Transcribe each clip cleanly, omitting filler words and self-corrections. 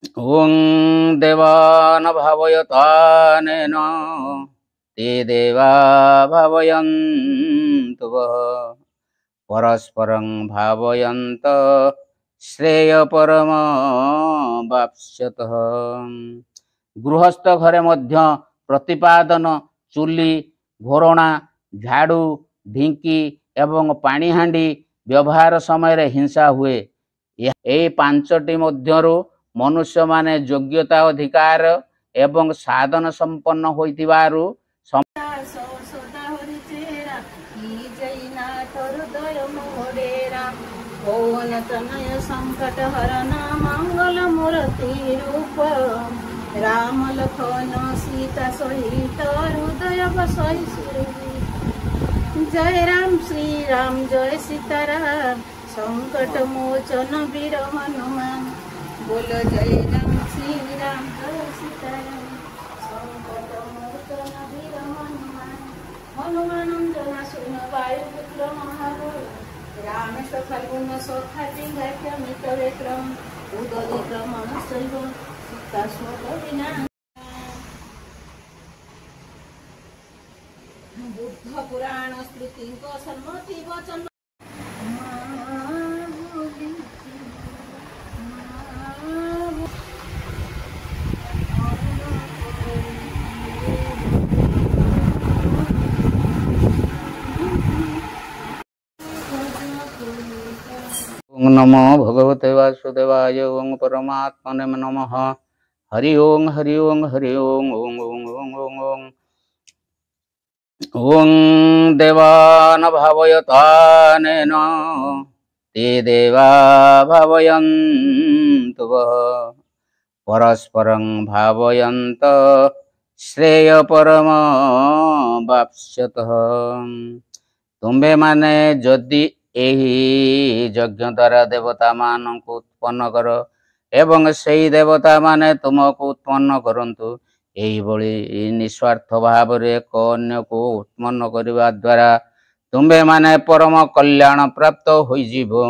ओं देवान भावयतानेन ते देवा भावयन्तु वः परस्परं भावयन्त श्रेयपरमावाप्स्यतः। गृहस्थ घरे मध्य प्रतिपादन चुली घोरणा झाड़ू ढिंकी एवं पानी हांडी व्यवहार समय हिंसा हुए। यह पांचटी मध्यरु मनुष्य माने योग्यता अधिकार एवं साधन संपन्न होइतिबारु संकट हरना मंगल मूर्ति रूप राम लखन सीता सहित हृदय बसई जय राम श्री राम जय सीताराम संकट मोचन वीर हनुमान बोलो जय राम श्री राम जय सीताराम संकट मोचन वीर हनुमान हनुमान जना सुन वायुपुत्र महाबल राम सफलगुण सौखाति घाट्यमित विक्रम उदरित मनसैव सीता स्वविना बुद्ध पुराण स्मृति सम्मति वचन ओं नमो भगवते वासुदेवाय ओं परमात्मने नमः। हरि ओं हरि ओं हरि ओं ओं ओं ओं ओं ओं ओं देवान भावयतानेन ते देवा भावयन्तु वः परस्परं भावयन्त श्रेयपरमावाप्स्यतः। तुम्भे माने जदि एही यज्ञ द्वारा देवता मानक उत्पन्न कर एवं सेई देवता माने तुमको उत्पन्न करंतु एही भली निस्वार्थ भाव रे एक अन्य को उत्पन्न करने द्वारा तुम्भे माने परम कल्याण प्राप्त होई जीवो।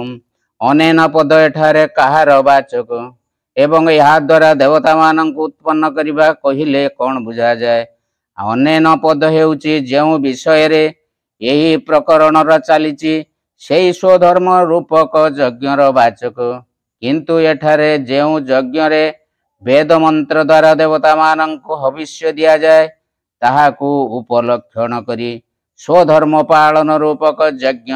अनेन पद एठारे कहार वाचक एवं यहा द्वारा देवता मानक उत्पन्न करिबा कहिले कौन बुझा जाए। अनेन पद हेउची जेउ विषय रे यही प्रकरण चलीची सेई स्वधर्म रूपक यज्ञर वाचक किंतु एठारे जेउ यज्ञ रे वेद मंत्र द्वारा देवता मानक हविष्य दिया जाए ताहाकू उपलक्षण करी स्वधर्म पालन रूपक यज्ञ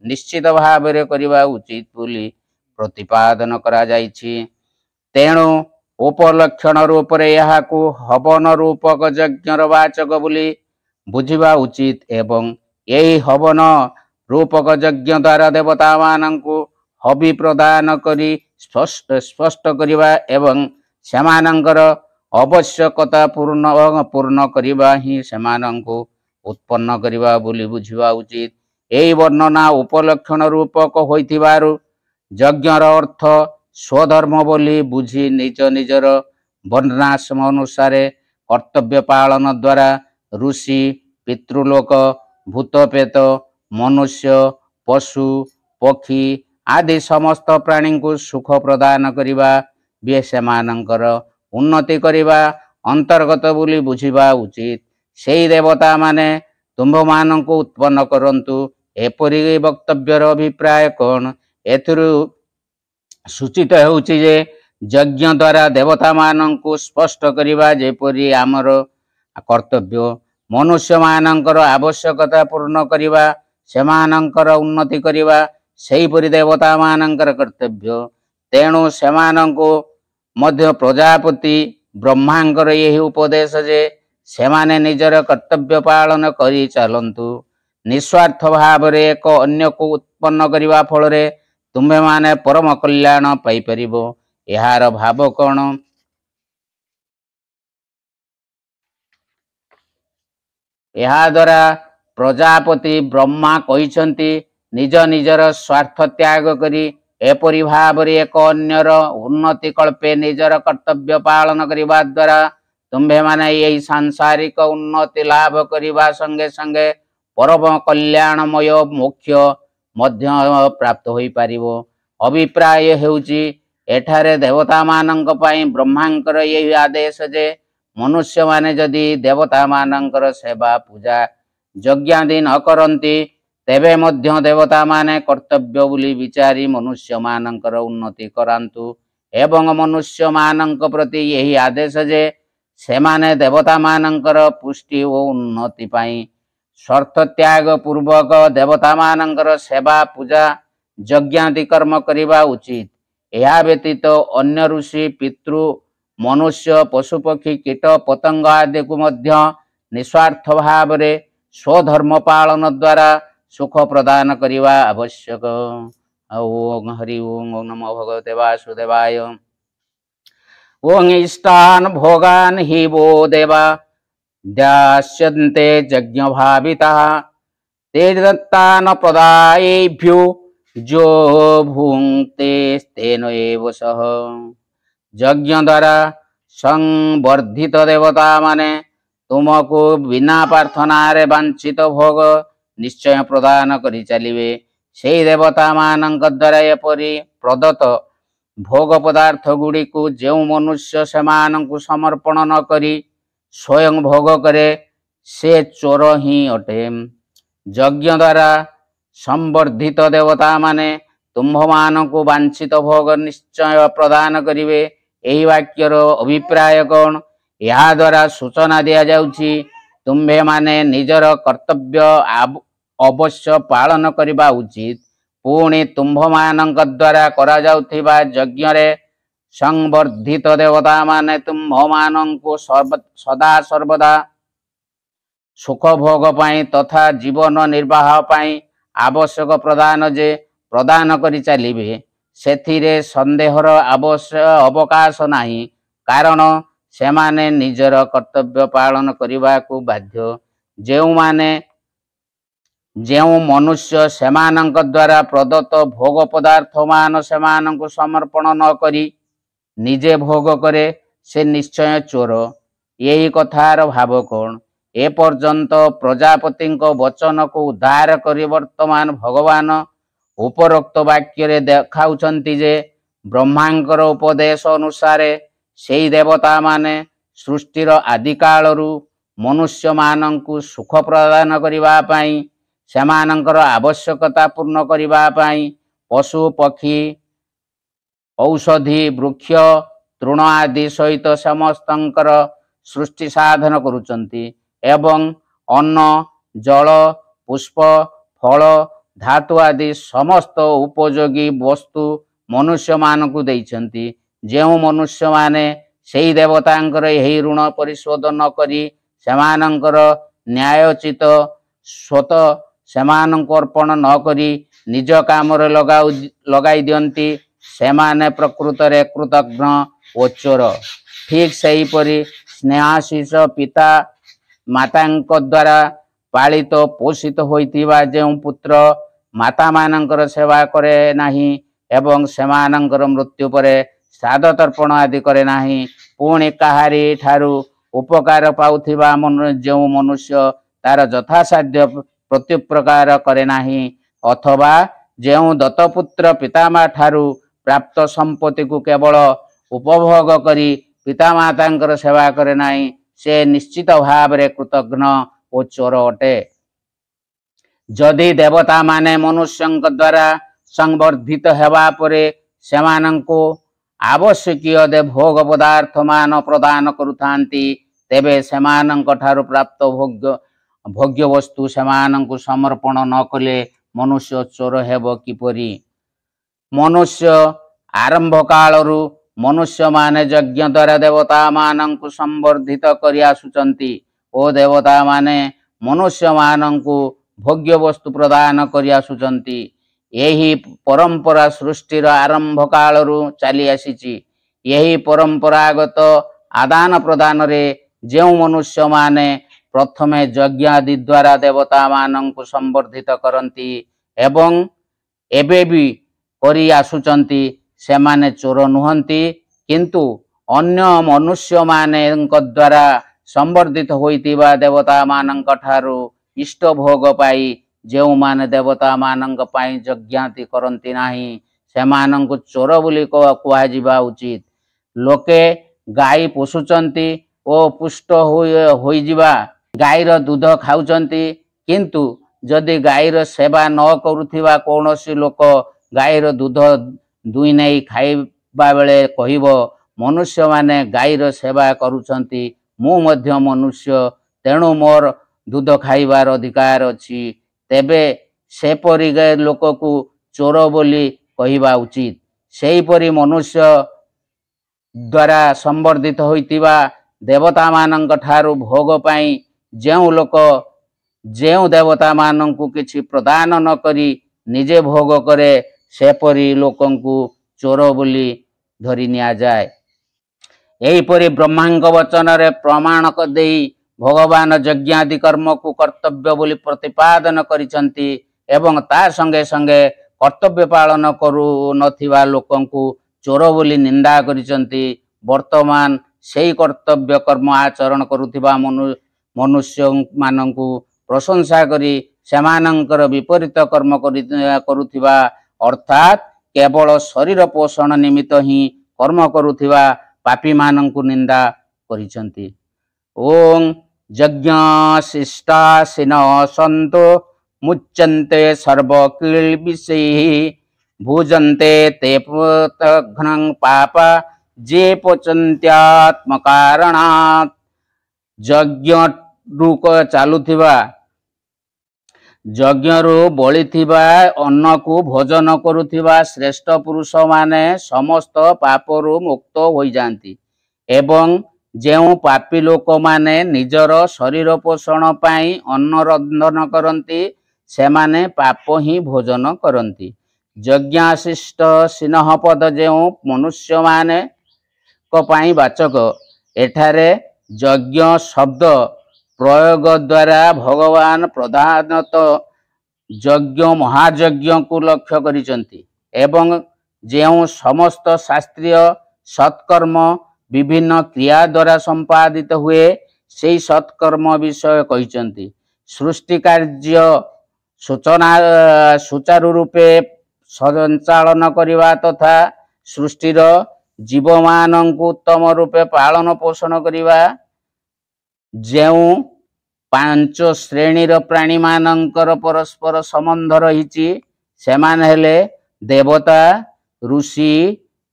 निश्चित भाव रे करिबा उचित बोली प्रतिपादन करा जाइछि। तेणु उपलक्षण रूप रे यहाकू हवन रूपक यज्ञर वाचक बोली बुझिबा उचित एवं यही हवन रूपक यज्ञ द्वारा देवता मानंकु हवि प्रदान करी स्पष्ट करिबा एवं सेमानंकर आवश्यकता पूर्ण करिबा ही सेमानंकु उत्पन्न करिबा बोली बुझिबा उचित। एही वर्णना उपलक्षण रूपक होइथिबारु यज्ञर अर्थ स्वधर्म बोली बुझी निज निजर वर्णाश्रम अनुसार कर्तव्य पालन द्वारा ऋषि पितृलोक भूतपेत मनुष्य पशु पक्षी आदि समस्त प्राणी को सुख प्रदान करिबा बे सेमानंकर उन्नति करिबा अंतर्गत बोली बुझिबा उचित। सेई देवता माने तुम्भ मानंकु उत्पन्न करंतु एपरि वक्तव्यर अभिप्राय कौन। एथिरु सूचित हेउछि जे यज्ञ द्वारा देवता मानंकु स्पष्ट करिबा जेपरि आमर कर्तव्य मनुष्य मानंकर आवश्यकता पूर्ण करिबा सेमानंकर उन्नति करिबा सेहीपरि देवता मानंकर कर्तव्य। तेणु सेमानंकु मध्य प्रजापति ब्रह्मांकर यही उपदेश जे सेमाने निजर कर्तव्य पालन करी चलंतु निस्वार्थ भाव रे एक अन्य को उत्पन्न करिबा फल रे तुम्हे माने परम कल्याण पाई परिबो। एहार भाव कौन। एहा द्वारा प्रजापति ब्रह्मा कहिसंती निज निजर स्वार्थ त्याग करी एपरि भाव रे एक अन्यर उन्नति कल्पे निजर कर्तव्य पालन करिबा द्वारा तुम्भे माने यही सांसारिक उन्नति लाभ करिबा संगे संगे परम कल्याणमय मोक्ष मध्य प्राप्त होई पारिबो। अभिप्राय हेउची एठारे देवता मानंक पाई ब्रह्मांकर यही आदेश जे मनुष्य माने जदि देवता मानंकर सेवा पूजा यज्ञादि न करंती तेबे मध्य देवता माने कर्तव्य बोली विचारी मनुष्य मानंकर उन्नति करांतु एवं मनुष्य मानंक प्रति यही आदेश जे सेमाने देवता मानंकर पुष्टि और उन्नति पाई स्वार्थ त्याग पूर्वक देवता मानंकर सेवा पूजा यज्ञादि कर्म करिबा उचित। यह व्यतीत अन्य ऋषि पितृ मनुष्य पशुपक्षी कीट पतंग आदि को मध्य निस्वार्थ भाव रे स्वधर्म पालन द्वारा सुख प्रदान करिबा आवश्यक। ओम हरि ओम नमो भगवते वासुदेवाय। ओं इष्टान भोगान हि वो देवा दास्यन्ते यज्ञ भाविता ते दत्तान प्रदायेभ्यो जो भुंक्ते तेन एव सह। यज्ञ द्वारा संवर्धित देवता माने तुमको बिना प्रार्थना रे वांछित भोग निश्चय प्रदान करि चलिवे। सेई देवता मानंक द्वारा एपरि प्रदत्त भोग पदार्थ गुड़ी को जो मनुष्य सेमानंकु समर्पण न करी स्वयं भोग करे से चोर ही अटे। यज्ञ द्वारा संवर्धित देवता माने तुम्भ मानंकु वांछित भोग निश्चय प्रदान करिवे। एही वाक्यर अभिप्राय कौन? या द्वारा सूचना दिया जाउछि तुम्भे माने निजर कर्तव्य अवश्य पालन करिबा उचित। पुणी तुम्भ मानंक द्वारा करा जाउथिबा यज्ञ रे संवर्धित देवता माने तुम्भ मानंकु सदा सर्वदा सुख भोग पाई तथा जीवन निर्वाह पाई आवश्यक प्रदान जे प्रदान करि चलिबे सेथिरे संदेहर अवकाश नाही। कारण सेमाने निजर कर्तव्य पालन करिबा को बाध्य। जेउ मनुष्य सेमानंक द्वारा प्रदत्त भोग पदार्थ मान सेमानंकु समर्पण न करी निजे भोग करे से निश्चय चोर। यही कथार भाव कौन? ए पर्यंत प्रजापति वचन को उद्धार करी वर्तमान भगवान उपरोक्त वाक्य रे देखाउछंती जे ब्रह्मांकर उपदेश अनुसार सेई देवता माने सृष्टिर आदि कालरू मनुष्य मानंकु सुख प्रदान करिबा पाई सेमानंकर आवश्यकता पूर्ण करिबा पाई पशु पक्षी औषधि वृक्ष तृण आदि सहित समस्तंकर सृष्टि साधन करुचंती एवं अन्न जल पुष्प फल धातु आदि समस्त उपयोगी वस्तु मनुष्य मानकु देइछंती। जेउ मनुष्य माने सेई देवतांकर एही ऋण परिशोध न करी सेमानंकर न्यायोचित स्वत सेमानंक अर्पण न करी निज काम रे लगाई दियंती सेमाने प्रकृत रे कृतज्ञ ओ चोर। ठीक सही परी स्नेहाशीष पिता मातांक द्वारा पालित पोषित होइतिबा जेउ पुत्र माता मानंकर सेवा करे नाही एवं सेमानंकर मृत्यु परे श्राद्ध तर्पण आदि करे नाही पुणी काहारी ठारू उपकार पाउथिबा जेउ मनुष्य तार यथासाध्य प्रत्युप्रकार करे नाही अथवा जेउ दत्तपुत्र पितामा ठारू प्राप्त संपत्ति को केवल उपभोग करी पितामातांकर सेवा करे नाही से निश्चित भाव रे कृतज्ञ ओ चोर अटे। जदि देवता माने मनुष्यंक द्वारा संवर्धित हेबा परे सेमानंको आवश्यकीय दे भोग पदार्थ मान प्रदान करुथांती तेबे सेमानंक ठारू प्राप्त भोग्य वस्तु सेमानंको समर्पण न कले मनुष्य चोर हेब किपरि? मनुष्य आरंभ कालरू मनुष्य माने यज्ञ द्वारा देवता मानंकु संवर्धित करि आसुचंती ओ देवता माने मनुष्य मानंकु भोग्य वस्तु प्रदान करि आसुचंती। यही परंपरा सृष्टिर आरंभ कालरू चली आसीची। यही परंपरागत आदान प्रदान रे जेउ मनुष्य माने प्रथमे यज्ञ आदि द्वारा देवता मानंकु संवर्धित करंती एवं एबे भी करि आसुचंती सेमाने चोर नुहंती किंतु अन्य मनुष्य माने द्वारा संवर्धित होइतिबा देवता मानंक ठारू इष्ट भोग पाई जेउ माने देवता मानंक पाई यज्ञाति करंती नाही ସେମାନଙ୍କୁ ଚୋର ବୋଲି କୁହାଯିବା ଉଚିତ। ଲୋକେ ଗାଈ ପୋଷୁଛନ୍ତି ଓ ପୁଷ୍ଟ ହୋଇଯିବା ଗାଈର ଦୁଧ ଖାଉଛନ୍ତି, କିନ୍ତୁ ଯଦି ଗାଈର ସେବା ନ କରୁଥିବା କୌଣସି ଲୋକ ଗାଈର ଦୁଧ ଦୁଇଁ ନେଇ ଖାଇବା ବେଳେ କହିବ, ମନୁଷ୍ୟମାନେ ଗାଈର ସେବା କରୁଛନ୍ତି, ମୁଁ ମଧ୍ୟ ମନୁଷ୍ୟ, ତେଣୁ ମୋର ଦୁଧ ଖାଇବାର ଅଧିକାର ଅଛି, ତେବେ ସେପରି ଲୋକକୁ ଚୋର ବୋଲି କହିବା ଉଚିତ। ସେହିପରି ମନୁଷ୍ୟ ଦ୍ୱାରା ସମ୍ବର୍ଦ୍ଧିତ ହୋଇଥିବା ଦେବତାମାନଙ୍କ ଠାରୁ ଭୋଗ ପାଇଁ ଯେଉଁ ଲୋକ ଯେଉଁ ଦେବତାମାନଙ୍କୁ କିଛି ପ୍ରଦାନ ନ କରି ନିଜେ ଭୋଗ କରେ, ସେପରି ଲୋକଙ୍କୁ ଚୋର ବୋଲି ଧରି ନିଆଯାଏ। ଏହିପରି ବ୍ରହ୍ମାଙ୍କ ବଚନରେ ପ୍ରମାଣ ଦେଇ ଭଗବାନ ଯଜ୍ଞ ଆଦି କର୍ମକୁ କର୍ତ୍ତବ୍ୟ ବୋଲି ପ୍ରତିପାଦନ କରିଛନ୍ତି ଏବଂ ତା ସଙ୍ଗେ ସଙ୍ଗେ କର୍ତ୍ତବ୍ୟ ପାଳନ କରୁନଥିବା ଲୋକଙ୍କୁ ଚୋର ବୋଲି ନିନ୍ଦା କରିଛନ୍ତି। ବର୍ତ୍ତମାନ ସେହି କର୍ତ୍ତବ୍ୟ କର୍ମ ଆଚରଣ କରୁଥିବା ମନୁଷ୍ୟମାନଙ୍କୁ ପ୍ରଶଂସା କରି ସେମାନଙ୍କର ବିପରୀତ କର୍ମ କରୁଥିବା ଅର୍ଥାତ୍ କେବଳ ଶରୀର ପୋଷଣ ନିମିତ୍ତ ହିଁ କର୍ମ କରୁଥିବା ପାପୀମାନଙ୍କୁ ନିନ୍ଦା କରିଛନ୍ତି। ଓଂ ଯଜ୍ଞ ଶିଷ୍ଟାସିନ ସନ୍ତୁ ମୁଚ୍ୟନ୍ତେ ସର୍ବକିଳ୍ବିଷୈଃ ଭୁଜନ୍ତେ ତେ ପୁତଘ୍ନଂ ପାପ ଯେ ପଚନ୍ତ୍ୟାତ୍ମକାରଣାତ୍। ଯଜ୍ଞରୁ ବଳିଥିବା ଅନ୍ନକୁ ଭୋଜନ କରୁଥିବା ଶ୍ରେଷ୍ଠ ପୁରୁଷମାନେ ସମସ୍ତ ପାପରୁ ମୁକ୍ତ ହୋଇଯାନ୍ତି ଏବଂ ଯେଉଁ ପାପୀ ଲୋକମାନେ ନିଜର ଶରୀର ପୋଷଣ ପାଇଁ ଅନ୍ନ ରନ୍ଧନ କରନ୍ତି, ସେମାନେ ପାପ ହିଁ ଭୋଜନ କରନ୍ତି। ଯଜ୍ଞାଶିଷ୍ଟ ସିନଃ ପଦ ଯେଉଁ ମନୁଷ୍ୟମାନଙ୍କ ପାଇଁ ବାଚକ। ଏଠାରେ ଯଜ୍ଞ ଶବ୍ଦ ପ୍ରୟୋଗ ଦ୍ୱାରା ଭଗବାନ ପ୍ରଧାନତଃ ଯଜ୍ଞ ମହାଯଜ୍ଞକୁ ଲକ୍ଷ୍ୟ କରିଛନ୍ତି ଏବଂ ଯେଉଁ ସମସ୍ତ ଶାସ୍ତ୍ରୀୟ ସତ୍କର୍ମ ବିଭିନ୍ନ କ୍ରିୟା ଦ୍ୱାରା ସମ୍ପାଦିତ ହୁଏ, ସେହି ସତ୍କର୍ମ ବିଷୟ କହିଛନ୍ତି। ସୃଷ୍ଟି କାର୍ଯ୍ୟ ସୁଚାରୁ ରୂପେ ସଞ୍ଚାଳନ କରିବା ତଥା ସୃଷ୍ଟିର ଜୀବମାନଙ୍କୁ ଉତ୍ତମ ରୂପେ ପାଳନ ପୋଷଣ କରିବା। ଯେଉଁ ପାଞ୍ଚ ଶ୍ରେଣୀର ପ୍ରାଣୀମାନଙ୍କର ପରସ୍ପର ସମ୍ବନ୍ଧ ରହିଛି, ସେମାନେ ହେଲେ ଦେବତା, ଋଷି,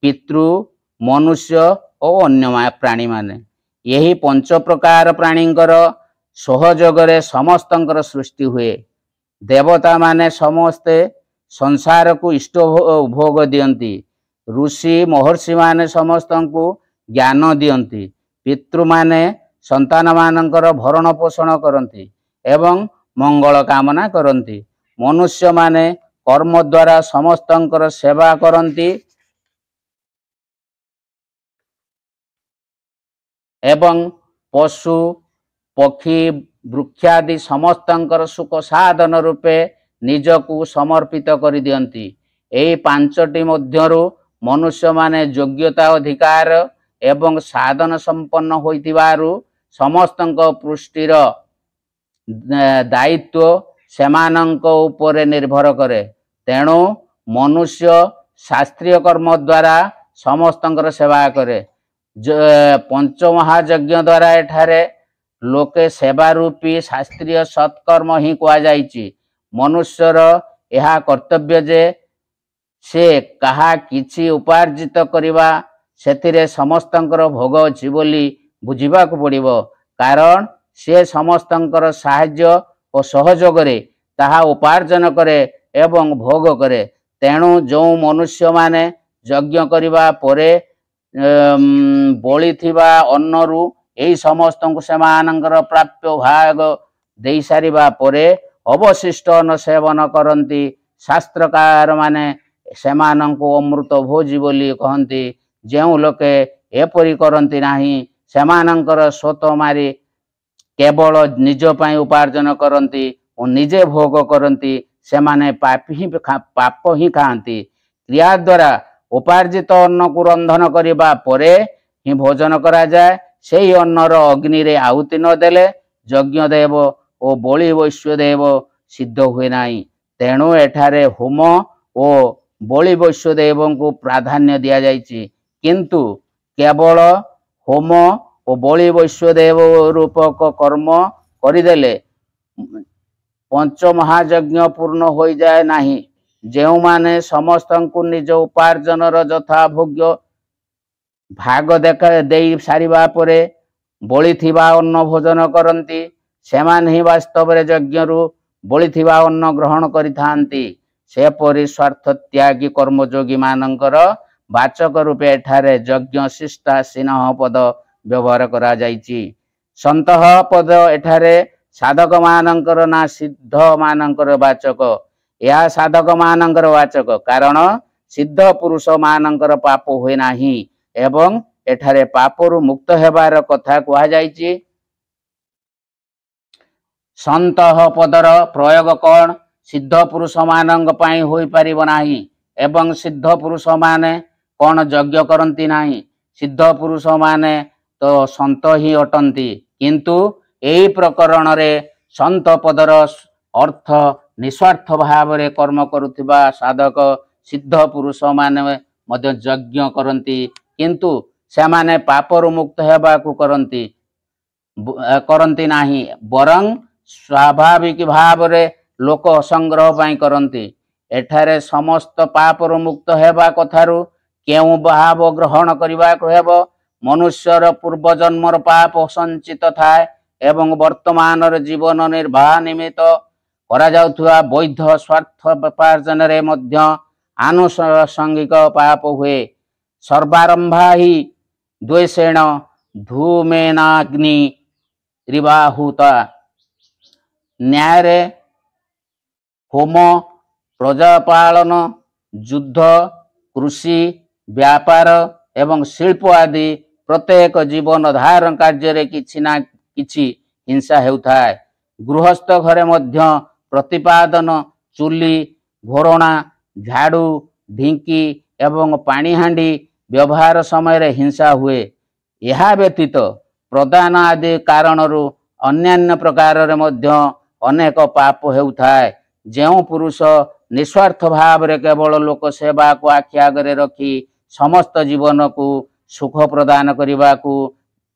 ପିତୃ, ମନୁଷ୍ୟ ଓ ଅନ୍ୟ ପ୍ରାଣୀମାନେ। ଏହି ପାଞ୍ଚ ପ୍ରକାର ପ୍ରାଣୀଙ୍କର ସହଯୋଗରେ ସମସ୍ତଙ୍କର ସୃଷ୍ଟି ହୁଏ। ଦେବତାମାନେ ସମସ୍ତେ ସଂସାରକୁ ଇଷ୍ଟ ଭୋଗ ଦିଅନ୍ତି, ଋଷି ମହର୍ଷିମାନେ ସମସ୍ତଙ୍କୁ ଜ୍ଞାନ ଦିଅନ୍ତି, ପିତୃମାନେ ସନ୍ତାନମାନଙ୍କର ଭରଣ ପୋଷଣ କରନ୍ତି ଏବଂ ମଙ୍ଗଳ କାମନା କରନ୍ତି, ମନୁଷ୍ୟମାନେ କର୍ମ ଦ୍ୱାରା ସମସ୍ତଙ୍କର ସେବା କରନ୍ତି ଏବଂ ପଶୁ ପକ୍ଷୀ ବୃକ୍ଷାଦି ସମସ୍ତଙ୍କର ସୁଖ ସାଧନ ରୂପେ ନିଜକୁ ସମର୍ପିତ କରିଦିଅନ୍ତି। ଏହି ପାଞ୍ଚଟି ମଧ୍ୟରୁ ମନୁଷ୍ୟମାନେ ଯୋଗ୍ୟତା ଅଧିକାର ଏବଂ ସାଧନ ସମ୍ପନ୍ନ ହୋଇଥିବାରୁ ସମସ୍ତଙ୍କ ପୃଷ୍ଟିର ଦାୟିତ୍ୱ ସେମାନଙ୍କ ଉପରେ ନିର୍ଭର କରେ। ତେଣୁ ମନୁଷ୍ୟ ଶାସ୍ତ୍ରୀୟ କର୍ମ ଦ୍ୱାରା ସମସ୍ତଙ୍କର ସେବା କରେ। ପଞ୍ଚମହାଯଜ୍ଞ ଦ୍ୱାରା ଏଠାରେ ଲୋକେ ସେବା ରୂପୀ ଶାସ୍ତ୍ରୀୟ ସତ୍କର୍ମ ହିଁ କୁହାଯାଇଛି। ମନୁଷ୍ୟର ଏହା କର୍ତ୍ତବ୍ୟ ଯେ ସେ କାହା କିଛି ଉପାର୍ଜିତ କରିବା ସେଥିରେ ସମସ୍ତଙ୍କର ଭୋଗ ଅଛି ବୋଲି ବୁଝିବାକୁ ପଡ଼ିବ, କାରଣ ସେ ସମସ୍ତଙ୍କର ସାହାଯ୍ୟ ଓ ସହଯୋଗରେ ତାହା ଉପାର୍ଜନ କରେ ଏବଂ ଭୋଗ କରେ। ତେଣୁ ଯେଉଁ ମନୁଷ୍ୟମାନେ ଯଜ୍ଞ କରିବା ପରେ ବଳିଥିବା ଅନ୍ନରୁ ଏହି ସମସ୍ତଙ୍କୁ ସେମାନଙ୍କର ପ୍ରାପ୍ୟ ଭାଗ ଦେଇସାରିବା ପରେ ଅବଶିଷ୍ଟ ଅନ୍ନ ସେବନ କରନ୍ତି, ଶାସ୍ତ୍ରକାରମାନେ ସେମାନଙ୍କୁ ଅମୃତ ଭୋଜି ବୋଲି କହନ୍ତି। ଯେଉଁ ଲୋକେ ଏପରି କରନ୍ତି ନାହିଁ, ସେମାନଙ୍କର ସ୍ୱତ ମାରି କେବଳ ନିଜ ପାଇଁ ଉପାର୍ଜନ କରନ୍ତି ଓ ନିଜେ ଭୋଗ କରନ୍ତି, ସେମାନେ ପାପ ହିଁ ଖାଆନ୍ତି। କ୍ରିୟା ଦ୍ୱାରା ଉପାର୍ଜିତ ଅନ୍ନକୁ ରନ୍ଧନ କରିବା ପରେ ହିଁ ଭୋଜନ କରାଯାଏ। ସେହି ଅନ୍ନର ଅଗ୍ନିରେ ଆହୁତି ନଦେଲେ ଯଜ୍ଞଦେବ ଓ ବଳି ବୈଶ୍ୟଦେବ ସିଦ୍ଧ ହୁଏ ନାହିଁ। ତେଣୁ ଏଠାରେ ହୋମ ଓ बलि वैश्यदेव को प्राधान्य दि जाइछि किंतु केवल होम और बलि वैश्यदेव रूपक कर्म करदेले पंचमहायज्ञ पूर्ण हो जाए नाही। जो माने समस्त को निज उपार्जन यथा भोग्य भाग देखा दे सारिबा परे बलि थिबा अन्न भोजन करती सेमान ही वास्तव रे यज्ञ रु बलि थिबा अन्न ग्रहण करिथांती। सेपरि स्वार्थ त्यागी कर्मयोगी मानकर वाचक रूपे एठारे यज्ञ शिष्टा सिन्ह पद व्यवहार करा जाइछि। संतः पद एठारे साधक मानकर ना सिद्ध मानकर वाचक। यह साधक मानकर वाचक कारण सिद्ध पुरुष मानकर पाप हुए नाही एवं एठारे पापरु मुक्त हेबार कथा कहा जाइछि। संतः पदर प्रयोग कौन सिद्ध पुरुष मानक पाई होई परिबो नाही एवं सिद्ध पुरुष माने कौन यज्ञ करती नाही। सिद्ध पुरुष माने तो संत ही अटंती किंतु एही प्रकरण रे संत पदर अर्थ निस्वार्थ भाव रे कर्म करुथिबा साधक सिद्ध पुरुष माने मध्य यज्ञ करती किंतु से माने पापरु मुक्त हेबाकु करती नाही बरं स्वाभाविक भाव रे लोक संग्रह पाई करती। एठारे समस्त पापरु मुक्त हेबा कथारु केउ भाव ग्रहण करिबाकु हेबो। मनुष्यर पूर्व जन्मर पाप संचित थाए एवं वर्तमान जीवन निर्वाह निमित्त करा जाउथुवा वैध स्वार्थ उपार्जन रे मध्य आनुषंगिक पाप हुए। सर्वारंभा ही द्वेषेण धूमेनाग्नि रिवाहुता। न्याय रे होम प्रजापालन युद्ध कृषि व्यापार एवं शिल्प आदि प्रत्येक जीवन धारण कार्य रे किछि ना किछि हिंसा हेउथाय। गृहस्थ घरे मध्य प्रतिपादन चुली घोरणा झाड़ू ढिंकी एवं पानी हांडी व्यवहार समय रे हिंसा हुए। यह व्यतीत प्रदान आदि कारणरू अन्यान्य प्रकार रे मध्य अनेक पाप हेउथाय। जेउ पुरुष निस्वार्थ भाव रे केवल लोक सेवा को आखि आगरे रखी समस्त जीवन को सुख प्रदान करने को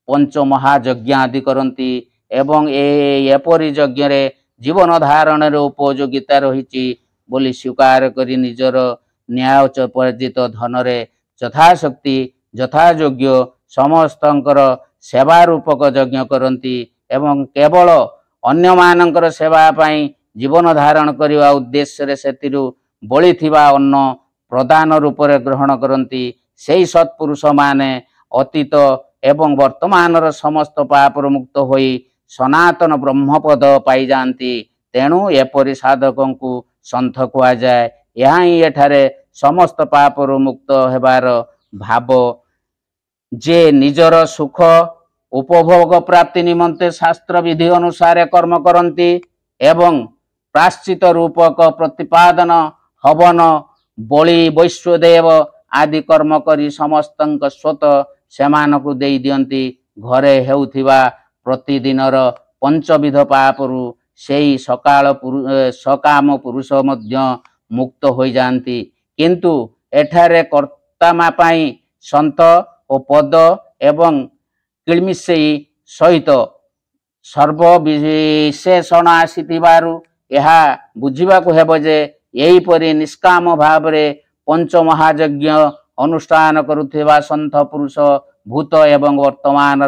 पंच महायज्ञ आदि करती एवं एपरि यज्ञ रे जीवन धारण रे उपयोगिता रही बोली स्वीकार करी निजर न्यायोचित धन रे यथाशक्ति यथायोग्य समस्तंकर सेवा रूपक यज्ञ करती एवं केवल अन्य मानकर सेवा पाई जीवन धारण करने उद्देश्य रे सेतिरु बलि थिबा अन्न प्रदान रूप रे ग्रहण करती। सेई सत्पुरुष माने अतीत एवं वर्तमान समस्त पाप मुक्त होई सनातन ब्रह्मपद पाई जाती। तेणु एपरि साधकों को संत कुआ जाए। यहाँ ही एठारे समस्त पाप मुक्त हेबार भाव जे निजर सुख उपभोग प्राप्ति निमंते शास्त्र विधि अनुसार कर्म करती एवं प्राश्चित रूपक प्रतिपादन हवन बलि वैश्यदेव आदि कर्म करी समस्तंक स्वत सेमानकु देई दियंती। घरे हेउथिबा प्रतिदिनर पंचविध पापरु सेई सकाम पुरुष मध्य मुक्त हो जाती। किंतु एठारे कर्तामा पाई संत और पद एवं किलमिसेई सहित सर्वविशेषण आसीथिबारु यह बुझिबाकु हेबो जे यही परि निष्काम भाव रे पंच महायज्ञ अनुष्ठान करुथिबा संत पुरुष भूत एवं वर्तमान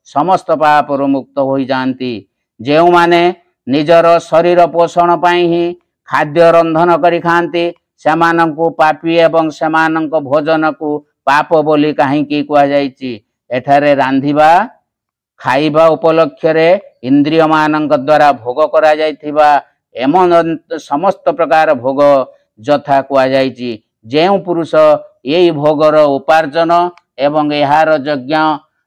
समस्त पाप मुक्त हो जाती। जो माने निजर शरीर पोषण पाई ही खाद्य रंधन करी खांती सेमानंकु पापी एवं सेमानंक भोजन को पाप बोली काहींकी कुआ जाइछि। एठारे रांधिबा खाइबा उपलक्ष्य रे इंद्रिय मानक द्वारा भोग करा जाइथिबा एमन समस्त प्रकार भोग जथा कुआ जाइछि। जेउ पुरुष यही भोगर उपार्जन एवं यार यज्ञ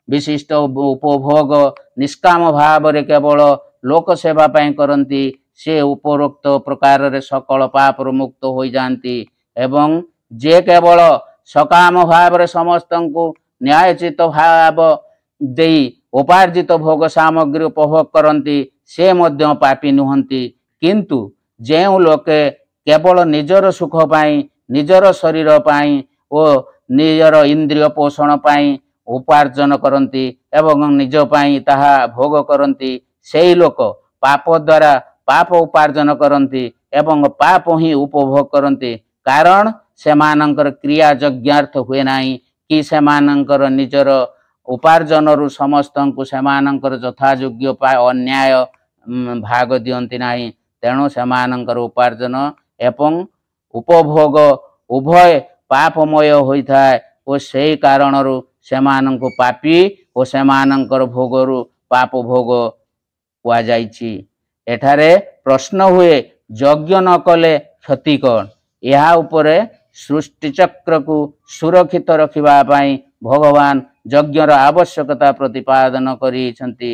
विशिष्ट उपभोग निष्काम भाव रे केवल लोक सेवा पाई करती से उपरोक्त प्रकार रे सकल पाप मुक्त हो जाती एवं जे केवल सकाम भाव रे समस्त को न्यायोचित भाव देई उपार्जित भोग सामग्री उपभोग करती से मध्य पापी नुहंती। किंतु जेउ लोके केवल निजर सुख पाई ନିଜର ଶରୀର ପାଇଁ ଓ ନିଜର ଇନ୍ଦ୍ରିୟ ପୋଷଣ ପାଇଁ ଉପାର୍ଜନ କରନ୍ତି ଏବଂ ନିଜ ପାଇଁ ତାହା ଭୋଗ କରନ୍ତି ସେହି ଲୋକ ପାପ ଦ୍ୱାରା ପାପ ଉପାର୍ଜନ କରନ୍ତି ଏବଂ ପାପ ହିଁ ଉପଭୋଗ କରନ୍ତି କାରଣ ସେମାନଙ୍କର କ୍ରିୟା ଯଜ୍ଞାର୍ଥ ହୁଏ ନାହିଁ କି ସେମାନଙ୍କର ନିଜର ଉପାର୍ଜନରୁ ସମସ୍ତଙ୍କୁ ସେମାନଙ୍କର ଯଥାଯୋଗ୍ୟ ଅନ୍ୟାୟ ଭାଗ ଦିଅନ୍ତି ନାହିଁ ତେଣୁ ସେମାନଙ୍କର ଉପାର୍ଜନ ଏବଂ ଉପଭୋଗ ଉଭୟ ପାପମୟ ହୋଇଥାଏ ଓ ସେହି କାରଣରୁ ସେମାନଙ୍କୁ ପାପୀ ଓ ସେମାନଙ୍କର ଭୋଗରୁ ପାପ ଭୋଗ କୁହାଯାଇଛି। ଏଠାରେ ପ୍ରଶ୍ନ ହୁଏ ଯଜ୍ଞ ନ କଲେ କ୍ଷତି କ'ଣ? ଏହା ଉପରେ ସୃଷ୍ଟିଚକ୍ରକୁ ସୁରକ୍ଷିତ ରଖିବା ପାଇଁ ଭଗବାନ ଯଜ୍ଞର ଆବଶ୍ୟକତା ପ୍ରତିପାଦନ କରିଛନ୍ତି।